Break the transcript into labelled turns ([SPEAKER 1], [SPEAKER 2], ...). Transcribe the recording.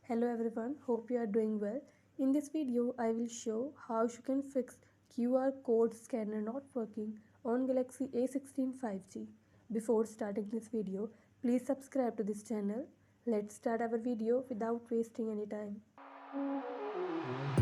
[SPEAKER 1] Hello everyone, hope you are doing well. In this video, I will show how you can fix QR code scanner not working on Galaxy A16 5G. Before starting this video, please subscribe to this channel. Let's start our video without wasting any time.